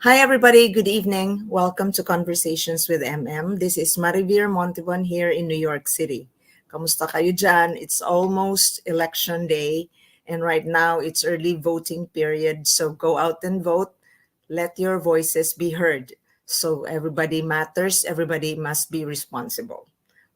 Hi, everybody. Good evening. Welcome to Conversations with MM. This is Marivir Montibon here in New York City. Kamusta kayo dyan? It's almost election day, and right now it's early voting period. So go out and vote. Let your voices be heard. So everybody matters. Everybody must be responsible.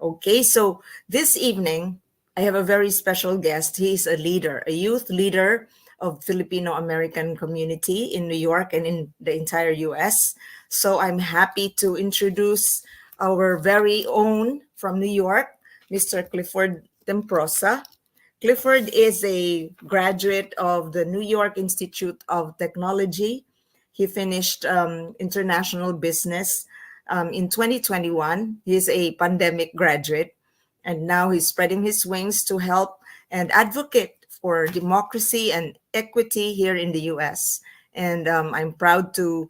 Okay, so this evening, I have a very special guest. He is a leader, a youth leader of Filipino American community in New York and in the entire US. So I'm happy to introduce our very own from New York, Mr. Clifford Temprosa. Clifford is a graduate of the New York Institute of Technology. He finished international business in 2021. He's a pandemic graduate, and now he's spreading his wings to help and advocate for democracy and equity here in the US. And I'm proud to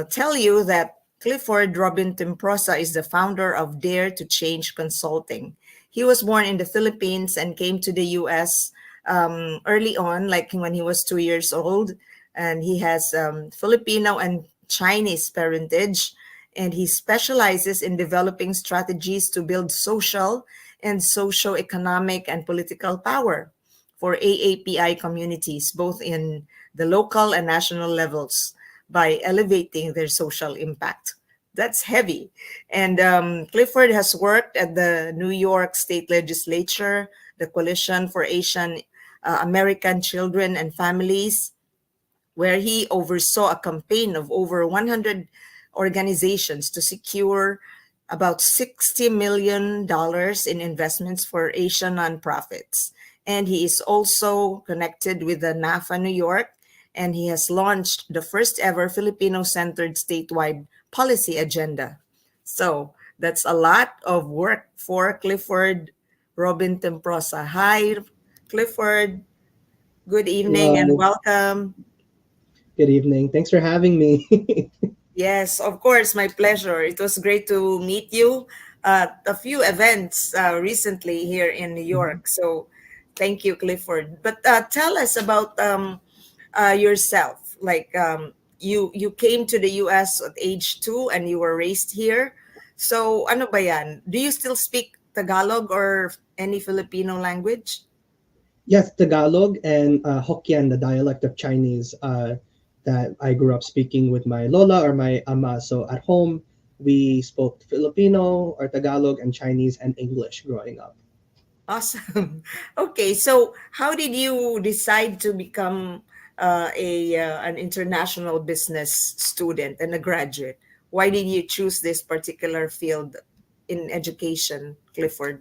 tell you that Clifford Robin Temprosa is the founder of Dare to Change Consulting. He was born in the Philippines and came to the US early on, like when he was 2 years old. And he has Filipino and Chinese parentage. And he specializes in developing strategies to build social and socio-economic and political power for AAPI communities, both in the local and national levels, by elevating their social impact. That's heavy. And Clifford has worked at the New York State Legislature, the Coalition for Asian American Children and Families, where he oversaw a campaign of over 100 organizations to secure about $60 million in investments for Asian nonprofits. And he is also connected with the NAFA New York, and he has launched the first ever Filipino-centered statewide policy agenda. So that's a lot of work for Clifford Robin Temprosa. Hi, Clifford. Good evening and Hello. welcome. Good evening. Thanks for having me. Yes, of course, my pleasure. It was great to meet you at a few events recently here in New York. So thank you, Clifford. But tell us about yourself. Like you came to the US at age 2 and you were raised here. So ano ba yan? Do you still speak Tagalog or any Filipino language? Yes, Tagalog and Hokkien, the dialect of Chinese that I grew up speaking with my lola or my ama. So at home, we spoke Filipino or Tagalog and Chinese and English growing up. Awesome. Okay, so how did you decide to become an international business student and a graduate? Why did you choose this particular field in education, Clifford?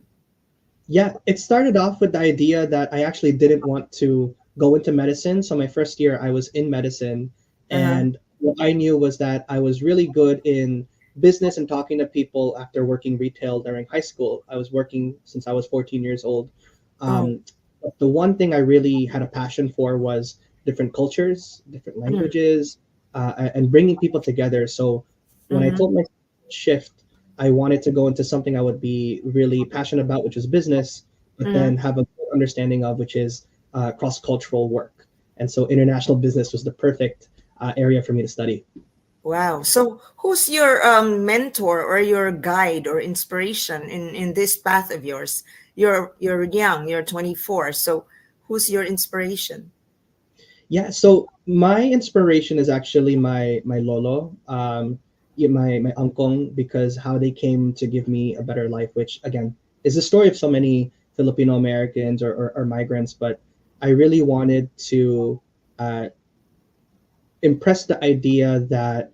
Yeah, it started off with the idea that I actually didn't want to go into medicine. So my first year, I was in medicine, Uh-huh. and what I knew was that I was really good in business and talking to people after working retail during high school. I was working since I was 14 years old. Oh. But the one thing I really had a passion for was different cultures, different Mm-hmm. languages, and bringing people together. So when I Mm-hmm. told myself to shift, I wanted to go into something I would be really passionate about, which was business, but Mm-hmm. then have a good understanding of, which is cross cultural work. And so international business was the perfect area for me to study. Wow. So who's your mentor or your guide or inspiration in this path of yours? You're young, you're 24. So who's your inspiration? Yeah, so my inspiration is actually my lolo, yeah, my uncle, because how they came to give me a better life, which again is the story of so many Filipino Americans or migrants. But I really wanted to uh, impress the idea that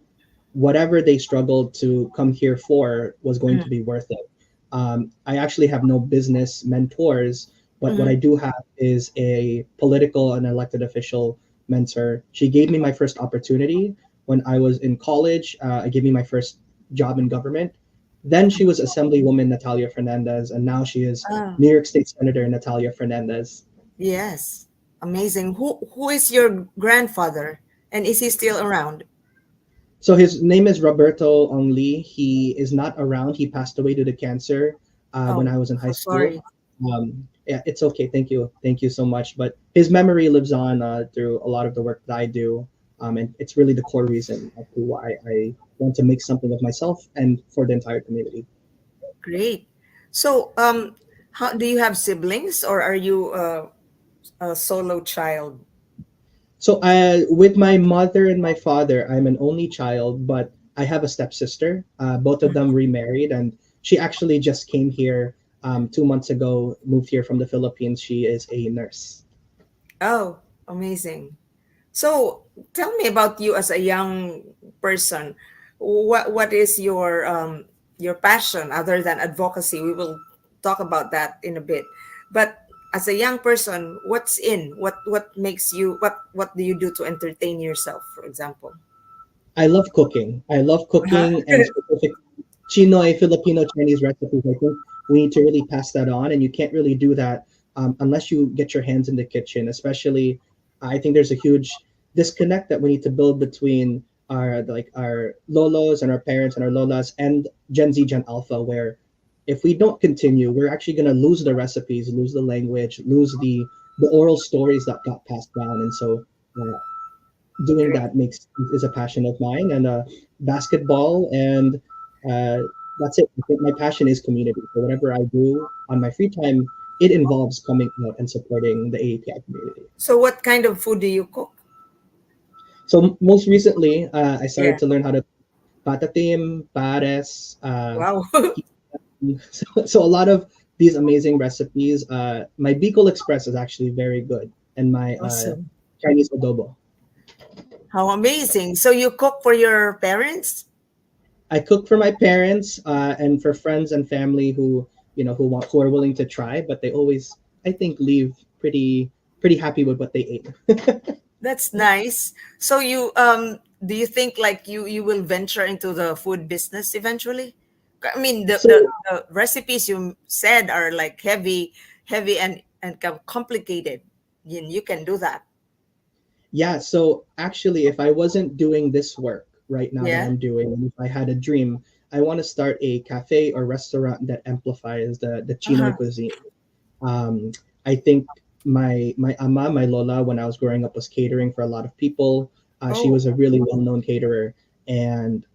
whatever they struggled to come here for was going to be worth it. I actually have no business mentors, but what I Mm-hmm. do have is a political and elected official mentor. She gave me my first opportunity when I was in college. I gave me my first job in government. Then she was Assemblywoman Natalia Fernandez, and now she is Oh, New York State Senator Natalia Fernandez. yes. Amazing. Who is your grandfather? And is he still around? So his name is Roberto Ong Lee. He is not around. He passed away due to cancer when Oh, I was in high so school. sorry. Yeah, it's okay. Thank you so much. But his memory lives on through a lot of the work that I do, and it's really the core reason as to why I want to make something of myself and for the entire community. Great. So how do you have siblings or are you a solo child? So with my mother and my father, I'm an only child, but I have a stepsister. Both of them remarried, and she actually just came here 2 months ago, moved here from the Philippines. She is a nurse. Oh, amazing. So tell me about you as a young person. What is your passion other than advocacy? We will talk about that in a bit. But as a young person, what's in? What makes you what do you do to entertain yourself, for example? I love cooking. I love cooking and specific Chinoy, Filipino, Chinese recipes. I think we need to really pass that on, and you can't really do that unless you get your hands in the kitchen. Especially, I think there's a huge disconnect that we need to build between our lolos and our parents and our lolas and Gen Z, Gen Alpha, where if we don't continue, we're actually going to lose the recipes, lose the language, lose the oral stories that got passed down, and so. Doing Great. that makes is a passion of mine, and basketball, and uh, that's it. I think my passion is community, so whatever I do on my free time, it involves coming out and supporting the AAPI community. So what kind of food do you cook? So most recently I Yeah. started to learn how to patatim, pares, Wow. so a lot of these amazing recipes. My Bicol Express is actually very good, and my Awesome. Chinese adobo. How amazing. So you cook for your parents? I cook for my parents and for friends and family who who are willing to try, but they always I think leave pretty happy with what they ate. That's nice. So you do you think like you will venture into the food business eventually? I mean So the recipes you said are like heavy and complicated. You can do that. yeah, so actually, if I wasn't doing this work right now that Yeah. I'm doing, and if I had a dream, I want to start a cafe or restaurant that amplifies the Chinoy Uh-huh. cuisine. Um, I think my ama, my lola, when I was growing up, was catering for a lot of people. She Oh, was a really well known caterer, and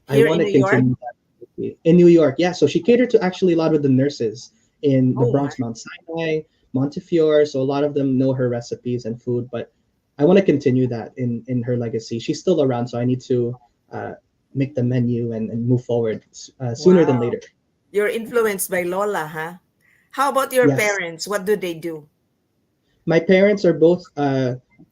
I here want in to New York? continue that in New York. Yeah, so she catered to actually a lot of the nurses in the Oh my. Bronx, Mount Sinai, Montefiore. So a lot of them know her recipes and food, but I want to continue that in her legacy. She's still around, so I need to uh, make the menu and move forward sooner than Wow. later. You're influenced by Lola, huh? How about your Yes, parents? What do they do? my parents are both.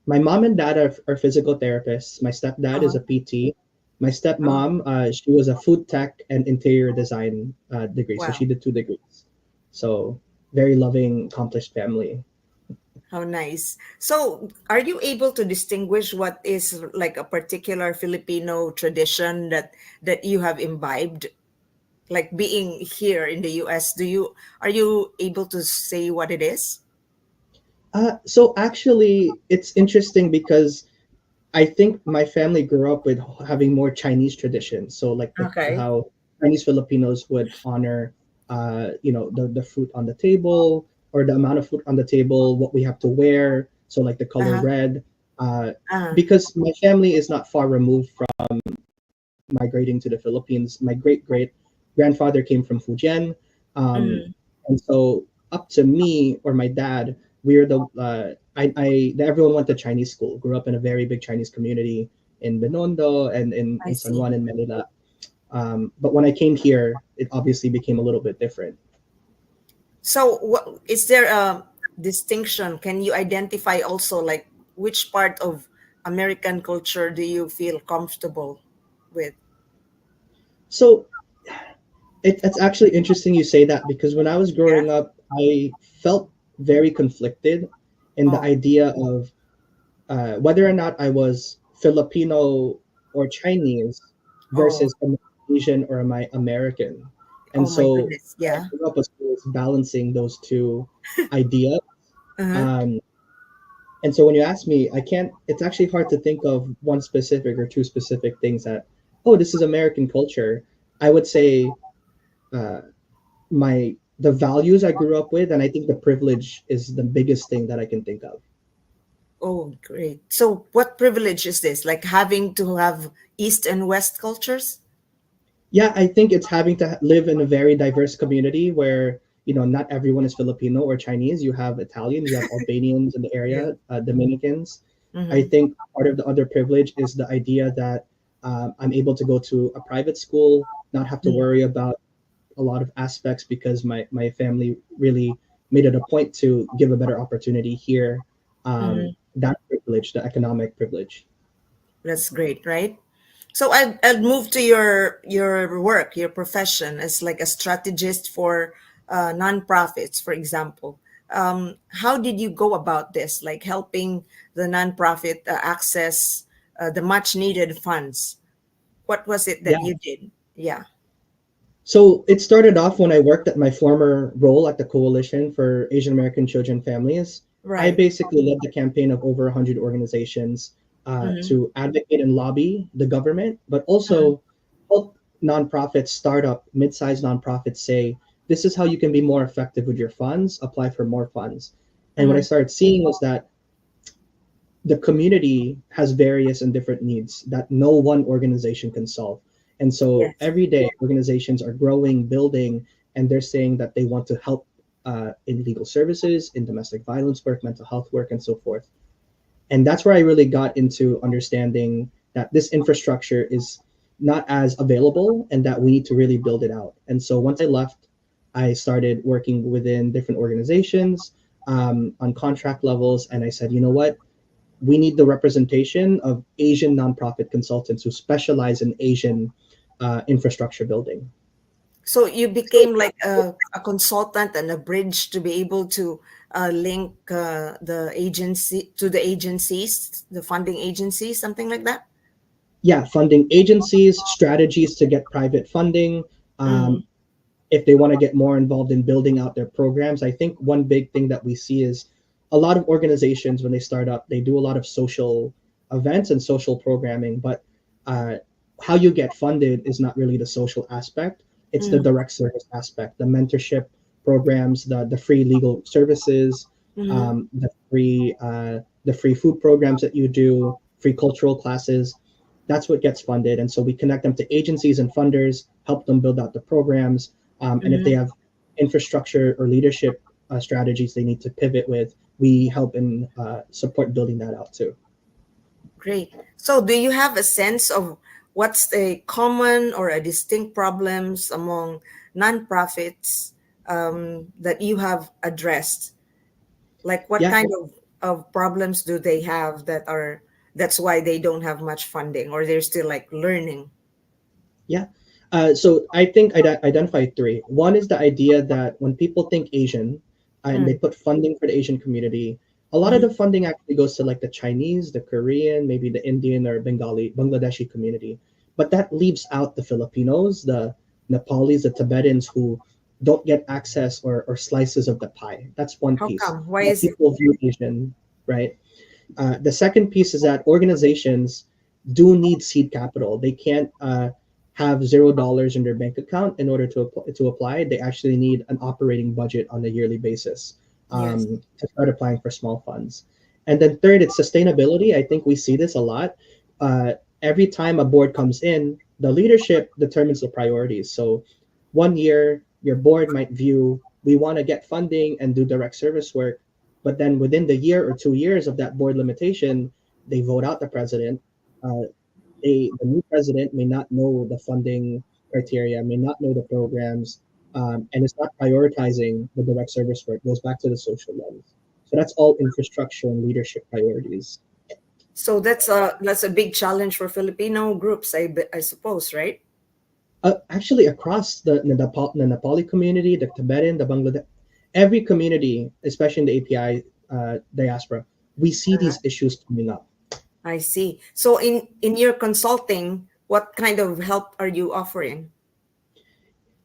My mom and dad are physical therapists. My stepdad is Uh-huh. a PT. My Oh, stepmom, she was a food tech and interior design degree, so wow. she did 2 degrees. So very loving, accomplished family. How nice. So, are you able to distinguish what is like a particular Filipino tradition that you have imbibed? Like being here in the US, are you able to say what it is? So actually, it's interesting because I think my family grew up with having more Chinese traditions. So like Okay. how Chinese Filipinos would honor, the fruit on the table. or the amount of food on the table, what we have to wear, so like the color Uh-huh. red, Uh-huh. because my family is not far removed from migrating to the Philippines. My great great grandfather came from Fujian, um, Mm, and so up to me or my dad, we're the everyone went to Chinese school. Grew up in a very big Chinese community in Binondo and I in San see. Juan and Manila. But when I came here, it obviously became a little bit different. So, what is there a distinction? Can you identify also like which part of American culture do you feel comfortable with? So it's actually interesting you say that because when I was Yeah. growing up, I felt very conflicted in the Oh, idea of whether or not I was Filipino or Chinese oh, versus am I Asian or am I American. And oh my so goodness. what I Yeah. grew up was balancing those two ideas. Uh-huh. Um, and so when you ask me, I can't, it's actually hard to think of one specific or two specific things that, oh, this is American culture. I would say uh, the values I grew up with, and I think the privilege is the biggest thing that I can think of. Oh, great. So, what privilege is this? Like having to have East and West cultures? Yeah, I think it's having to live in a very diverse community where, not everyone is Filipino or Chinese. You have Italians, you have Albanians in the Yeah. area, Dominicans. I Mm-hmm. think part of the other privilege is the idea that I'm able to go to a private school, not have to worry about a lot of aspects because my family really made it a point to give a better opportunity here. Mm-hmm. That privilege, the economic privilege. That's great, right? So I'd move to your work, your profession as like a strategist for nonprofits, for example. How did you go about this, like helping the nonprofit access the much needed funds? What was it Yeah. that you did? Yeah, So it started off when I worked at my former role at the Coalition for Asian American Children Families. I right. basically led the campaign of over 100 organizations Mm-hmm. to advocate and lobby the government, but Mm-hmm. also help nonprofits, startup, mid-sized nonprofits say, this is how you can be more effective with your funds, apply for more funds. And what I Mm-hmm. started seeing was that the community has various and different needs that no one organization can solve. And so Yes. every day, organizations are growing, building, and they're saying that they want to help in legal services, in domestic violence work, mental health work, and so forth. And that's where I really got into understanding that this infrastructure is not as available and that we need to really build it out. And so once I left, I started working within different organizations on contract levels. And I said, you know what? We need the representation of Asian nonprofit consultants who specialize in Asian infrastructure building. So you became like a consultant and a bridge to be able to link the agency to the agencies, the funding agencies, something like that. Yeah, funding agencies, strategies to get private funding. Mm, If they want to get more involved in building out their programs, I think one big thing that we see is a lot of organizations when they start up, they do a lot of social events and social programming, but uh, how you get funded is not really the social aspect. It's the mm, direct service aspect, the mentorship programs, the free legal services, mm, the free food programs that you do, free cultural classes. That's what gets funded, and so we connect them to agencies and funders, help them build out the programs, and if they mm. have infrastructure or leadership strategies they need to pivot with, we help and support building that out too. Great. So do you have a sense of what's the common or a distinct problems among nonprofits that you have addressed? Like what Yeah, kind of problems do they have that are that's why they don't have much funding or they're still like learning? yeah. So I think I identify three. One is the idea that when people think Asian and they Mm, put funding for the Asian community, a lot of mhm. the funding actually goes to like the Chinese, the Korean, maybe the Indian or Bengali, Bangladeshi community. But that leaves out the Filipinos, the Nepalis, the Tibetans who don't get access or slices of the pie. That's one How piece. come? Why How is it? people view Asian, right? The second piece is that organizations do need seed capital. They can't have $0 in their bank account in order to apply. They actually need an operating budget on a yearly basis. Yes. to start applying for small funds. And then third, it's sustainability. I think we see this a lot. Every time a board comes in, the leadership determines the priorities. So one year, your board might view, we want to get funding and do direct service work. But then within the year or 2 years of that board limitation, they vote out the president. Uh, the new president may not know the funding criteria, may not know the programs, and it's not prioritizing the direct service work. It goes back to the social lens. So that's all infrastructure and leadership priorities. So that's a big challenge for Filipino groups, I suppose, right? Actually, across the Nepali community, the Tibetan, the Bangladesh, every community, especially in the API diaspora, we see these issues coming up. I see. So in your consulting, what kind of help are you offering?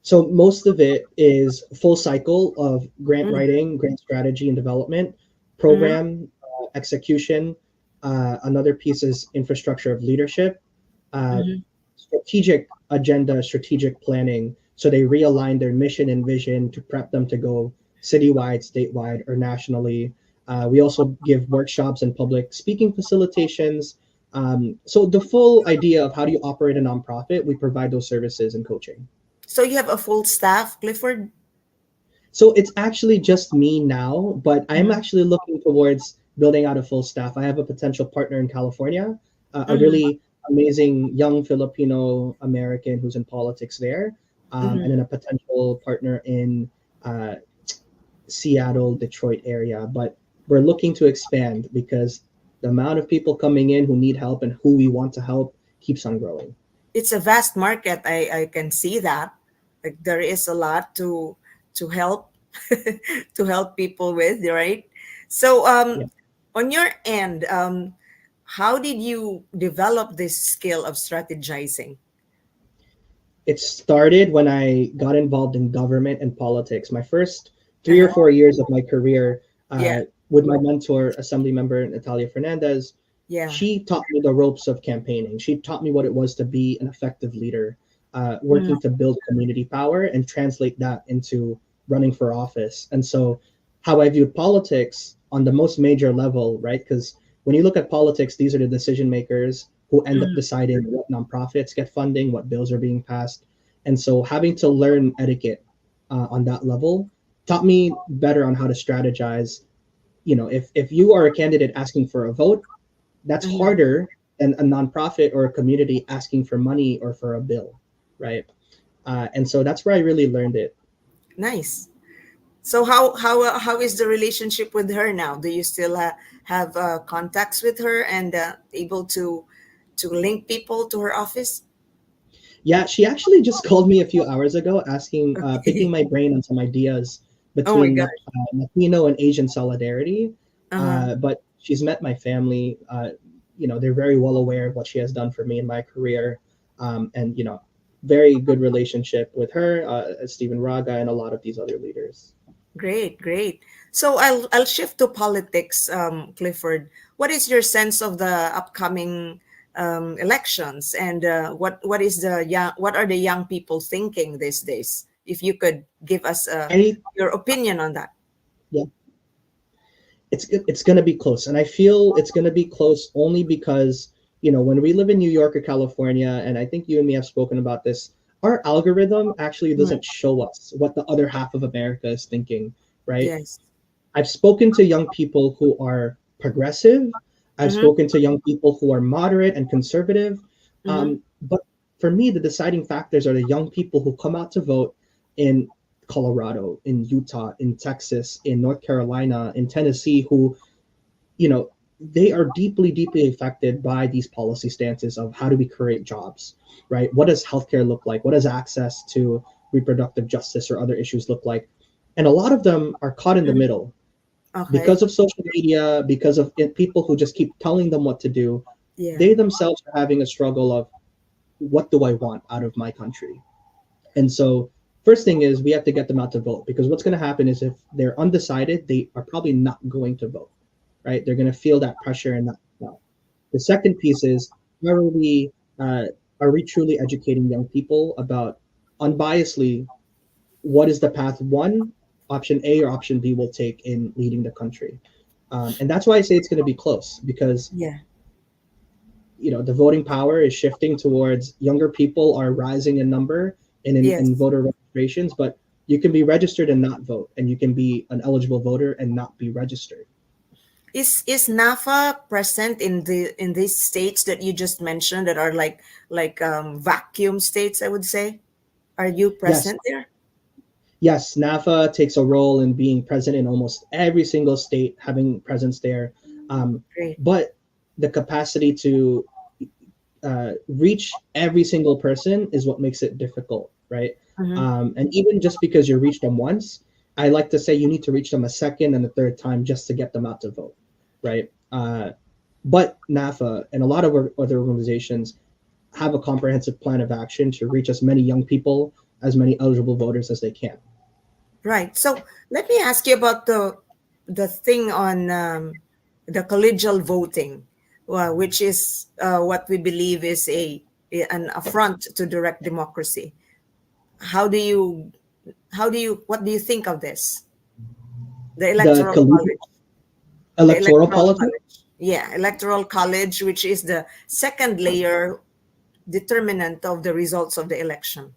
So most of it is full cycle of grant Mm-hmm. writing, grant strategy and development, Mm-hmm. program execution. Another piece is infrastructure of leadership, uh, Mm-hmm. strategic agenda, strategic planning. So they realign their mission and vision to prep them to go citywide, statewide, or nationally. We also give workshops and public speaking facilitations. So the full idea of how do you operate a nonprofit, we provide those services and coaching. So you have a full staff, Clifford? So it's actually just me now, but I'm Mm-hmm. actually looking towards building out a full staff. I have a potential partner in California, a Mm-hmm. really amazing young Filipino American who's in politics there, and Mm-hmm. then a potential partner in uh, Seattle, Detroit area. But we're looking to expand because the amount of people coming in who need help and who we want to help keeps on growing. It's a vast market. I can see that. Like there is a lot to help to help people with, right? So Yeah. on your end, how did you develop this skill of strategizing? It started when I got involved in government and politics. My first 3 or 4 Uh-huh. years of my career, Yeah, with my mentor, Assembly Member Natalia Fernandez, yeah. she taught me the ropes of campaigning. She taught me what it was to be an effective leader, Mm-hmm. working to build community power and translate that into running for office. And so, how I viewed politics on the most major level, right? Because when you look at politics, these are the decision makers who end up deciding what nonprofits get funding, what bills are being passed. And so, having to learn etiquette on that level taught me better on how to strategize. If you are a candidate asking for a vote, that's Mm-hmm. harder than a nonprofit or a community asking for money or for a bill, right? And so that's where I really learned it. Nice. So how is the relationship with her now? Do you still have contacts with her and able to link people to her office? Yeah, she actually just called me a few hours ago asking, picking Okay. my brain on some ideas Oh my between gosh. Latino and Asian solidarity. Uh-huh. But she's met my family. They're very well aware of what she has done for me in my career. And very good relationship with her, Stephen Raga, and a lot of these other leaders. Great, great. So I'll shift to politics, Clifford. What is your sense of the upcoming elections, and what are the young people thinking these days? If you could give us I your opinion on that. Yeah, it's gonna be close, and I feel it's gonna be close only because when we live in New York or California, and I think you and me have spoken about this, our algorithm actually Mhm. doesn't show us what the other half of America is thinking, right? Yes. I've spoken to young people who are progressive. I've Mm-hmm. spoken to young people who are moderate and conservative. Mm-hmm. But for me, the deciding factors are the young people who come out to vote in Colorado, in Utah, in Texas, in North Carolina, in Tennessee, who, you know, they are deeply, deeply affected by these policy stances of how do we create jobs, right? What does healthcare look like? What does access to reproductive justice or other issues look like? And a lot of them are caught in the Mm-hmm. middle Okay. because of social media, because of people who just keep telling them what to do. Yeah. They themselves are having a struggle of what do I want out of my country? And so, first thing is we have to get them out to vote because what's going to happen is if they're undecided, they are probably not going to vote, right? They're going to feel that pressure and that. No. The second piece is are we uh, are we truly educating young people about unbiasedly what is the path one? option A or option B will take in leading the country. And that's why I say it's going to be close because Yeah. the voting power is shifting towards younger people are rising in number in Yes. voter registrations, but you can be registered and not vote, and you can be an eligible voter and not be registered. Is NAFA present in these states that you just mentioned that are like vacuum states, I would say? Are you Yes, present there? yes, NAFA takes a role in being present in almost every single state, having presence there. Great. But the capacity to reach every single person is what makes it difficult, right? Mm-hmm. And even just because you reach them once, I like to say you need to reach them a second and a third time just to get them out to vote, right? But NAFA and a lot of other organizations have a comprehensive plan of action to reach as many young people, as many eligible voters as they can. Right. So let me ask you about the thing on the collegial voting, which is what we believe is an affront to direct democracy. How do you what do you think of this? The The electoral collegial college. The electoral electoral politics. college. Yeah, electoral college, which is the second layer determinant of the results of the election.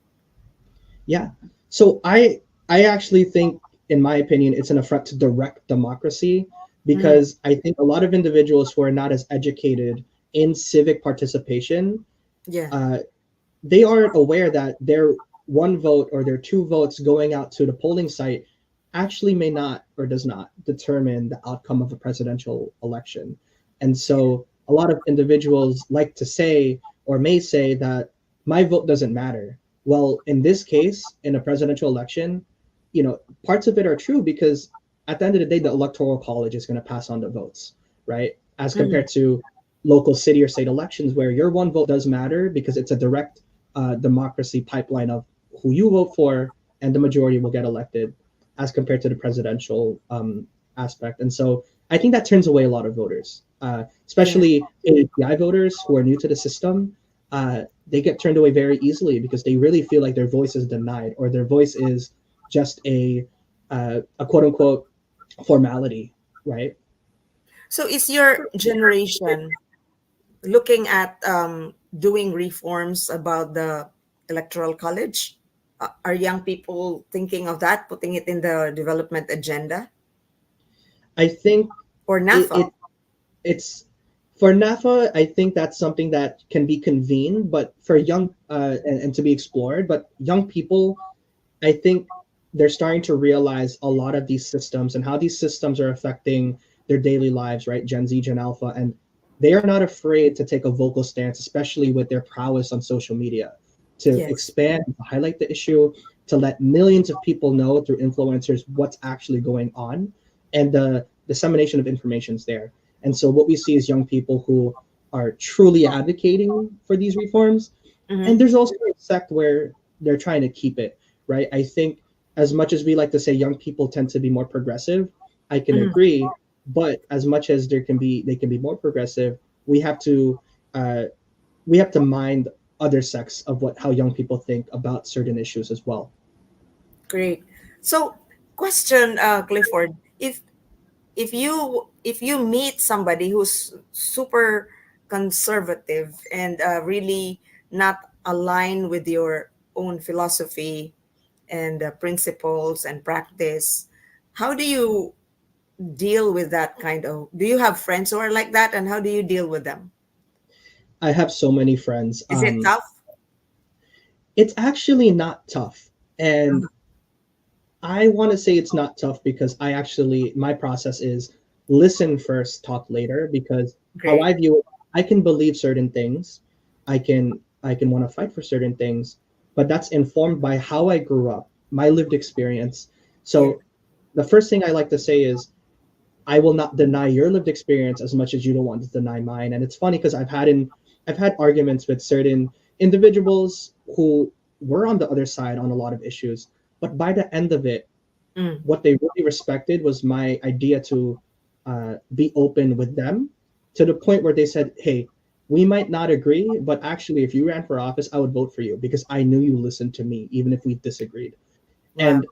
Yeah. So I actually think, in my opinion, it's an affront to direct democracy Mm, because I think a lot of individuals who are not as educated in civic participation, yeah. uh, they aren't aware that their one vote or their two votes going out to the polling site actually may not or does not determine the outcome of a presidential election. And so a lot of individuals like to say or may say that my vote doesn't matter. Well, in this case, in a presidential election, parts of it are true because at the end of the day, the electoral college is going to pass on the votes, right? As Mm, compared to local city or state elections where your one vote does matter because it's a direct democracy pipeline of who you vote for, and the majority will get elected, as compared to the presidential aspect. And so I think that turns away a lot of voters, yeah. especially API voters who are new to the system. They get turned away very easily because they really feel like their voice is denied or their voice is just a quote unquote formality, right? So is your generation looking at doing reforms about the electoral college? Are young people thinking of that, putting it in the development agenda I think or it, NAFA? it it's for NAFA. I think that's something that can be convened, but for young and to be explored. But young people, I think they're starting to realize a lot of these systems and how these systems are affecting their daily lives, right? Gen Z, Gen Alpha, and they are not afraid to take a vocal stance, especially with their prowess on social media, to Yes. expand, to highlight the issue, to let millions of people know through influencers what's actually going on, and the dissemination of information is there. And so what we see is young people who are truly advocating for these reforms, and Mm-hmm. there's also a sect where they're trying to keep it, right? I think as much as we like to say young people tend to be more progressive, I can Mm-hmm. agree. But as much as they can be more progressive, we have to uh, we have to mind other sects of what how young people think about certain issues as well. Great. So, question, Clifford, if you meet somebody who's super conservative and really not aligned with your own philosophy and principles and practice, how do you deal with that kind of? Do you have friends who are like that, and how do you deal with them? I have so many friends. Is it tough? It's actually not tough, and I want to say it's not tough because my process is listen first, talk later. Because how Great. I view it, I can believe certain things, I can want to fight for certain things, but that's informed by how I grew up, my lived experience. Yeah. So the first thing I like to say is I will not deny your lived experience as much as you don't want to deny mine. And it's funny because I've had arguments with certain individuals who were on the other side on a lot of issues, but by the end of it, Mm. what they really respected was my idea to be open with them, to the point where they said, "Hey, we might not agree, but actually, if you ran for office, I would vote for you because I knew you listened to me, even if we disagreed." Wow. And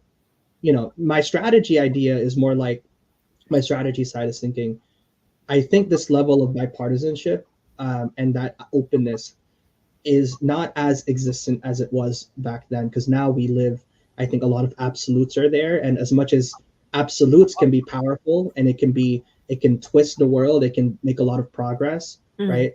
my strategy idea is more like, my strategy side is thinking, I think this level of bipartisanship, and that openness is not as existent as it was back then, because now we live, I think a lot of absolutes are there, and as much as absolutes can be powerful, and it can twist the world, it can make a lot of progress, Mm. right?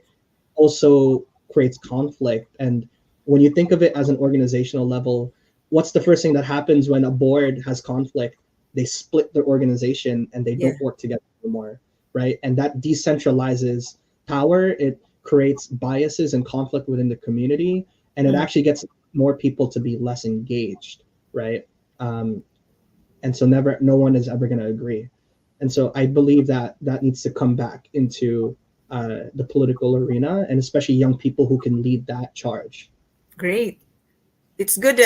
Also creates conflict. And when you think of it as an organizational level, what's the first thing that happens when a board has conflict? They split their organization and they Yeah. don't work together anymore, right? And that decentralizes power. It creates biases and conflict within the community, and it Mm. actually gets more people to be less engaged, right? Um, and so no one is ever going to agree. And so I believe that that needs to come back into the political arena, and especially young people who can lead that charge. Great. It's good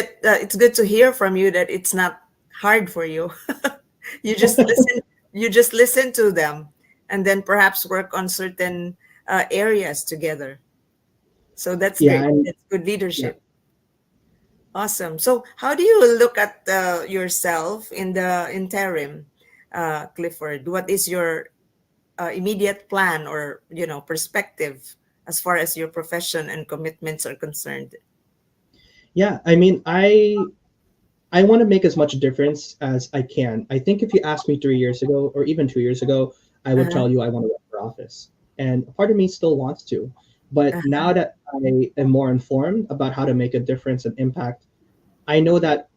to hear from you that it's not hard for you. you just listen. You just listen to them, and then perhaps work on certain areas together. So that's Yeah, great. and That's good yeah, leadership. Awesome. So, how do you look at yourself in the interim, Clifford? What is your immediate plan or perspective as far as your profession and commitments are concerned? yeah. I mean, I want to make as much difference as I can. I think if you asked me 3 years ago, or even 2 years ago, I would Uh-huh, tell you I want to run for office, and a part of me still wants to. But uh-huh, now that I am more informed about how to make a difference and impact, I know that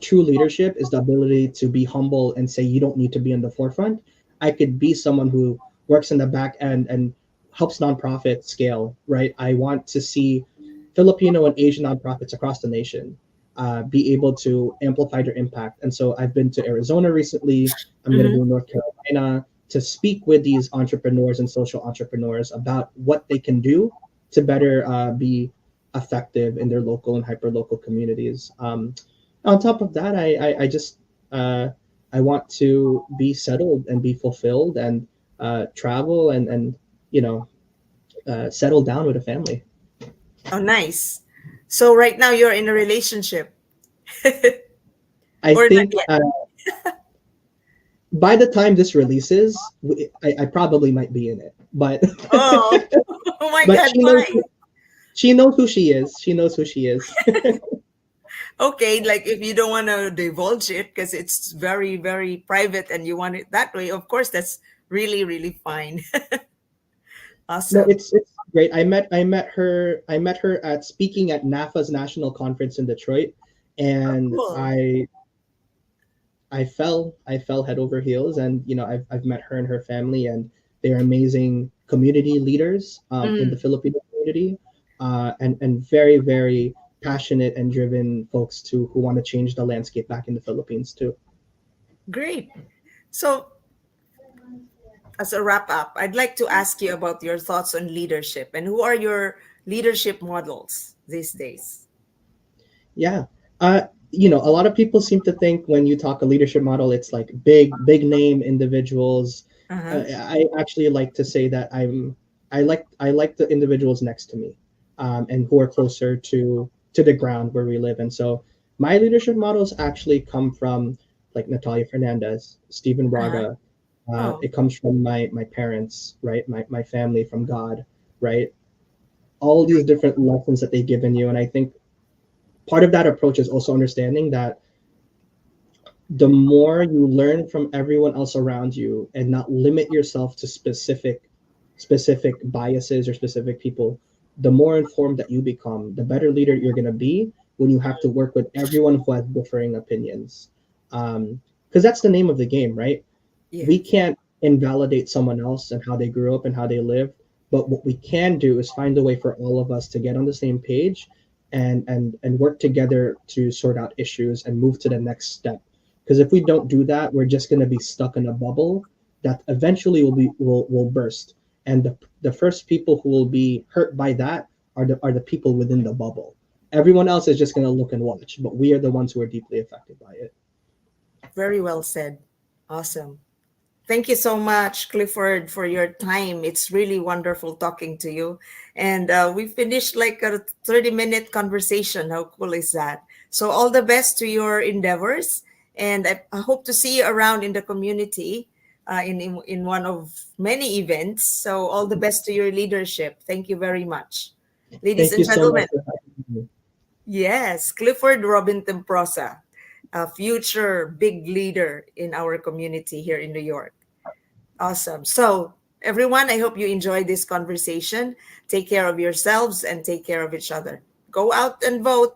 true leadership is the ability to be humble and say you don't need to be in the forefront. I could be someone who works in the back end and helps nonprofits scale. Right. I want to see Filipino and Asian nonprofits across the nation be able to amplify their impact. And so I've been to Arizona recently. I'm going to mhm. be in North Carolina to speak with these entrepreneurs and social entrepreneurs about what they can do to better be effective in their local and hyper local communities. On top of that, I just uh, I want to be settled and be fulfilled, and travel and you know settle down with a family. Oh, nice. So right now you're in a relationship, I or not think yet? by the time this releases, I probably might be in it, but Oh, oh my but God, why? she knows who she is. She knows who she is. Okay, like if you don't want to divulge it because it's very, very private and you want it that way, of course, that's really, really fine. No, Awesome. it's great. I met her at speaking at NAFA's national conference in Detroit, Oh, and cool. I fell head over heels, and I've met her and her family, and they're amazing community leaders in the Mm, Filipino community, and very very passionate and driven folks too, who want to change the landscape back in the Philippines too. great. So, as a wrap up, I'd like to ask you about your thoughts on leadership and who are your leadership models these days? Yeah. A lot of people seem to think when you talk a leadership model, it's like big name individuals. Uh-huh. I actually like to say that I like the individuals next to me, and who are closer to the ground where we live. And so my leadership models actually come from like Natalia Fernandez, Stephen Uh-huh. Braga. Oh, It comes from my parents, right? My family, from God, right? All these different lessons that they've given you, and I think part of that approach is also understanding that the more you learn from everyone else around you and not limit yourself to specific biases or specific people, the more informed that you become, the better leader you're going to be when you have to work with everyone who has differing opinions. Because that's the name of the game, right? yeah. We can't invalidate someone else and how they grew up and how they live, but what we can do is find a way for all of us to get on the same page and work together to sort out issues and move to the next step. Because if we don't do that, we're just going to be stuck in a bubble that eventually will burst, and the first people who will be hurt by that are the people within the bubble. Everyone else is just going to look and watch, but we are the ones who are deeply affected by it. Very well said. Awesome. Thank you so much, Clifford, for your time. It's really wonderful talking to you. And we finished like a 30-minute conversation. How cool is that? So all the best to your endeavors, and I hope to see you around in the community in one of many events. So all the best to your leadership. Thank you very much. Ladies Thank and you so much gentlemen, for having me. yes, Clifford Robin Temprosa, a future big leader in our community here in New York. Awesome. So, everyone, I hope you enjoyed this conversation. Take care of yourselves and take care of each other. Go out and vote.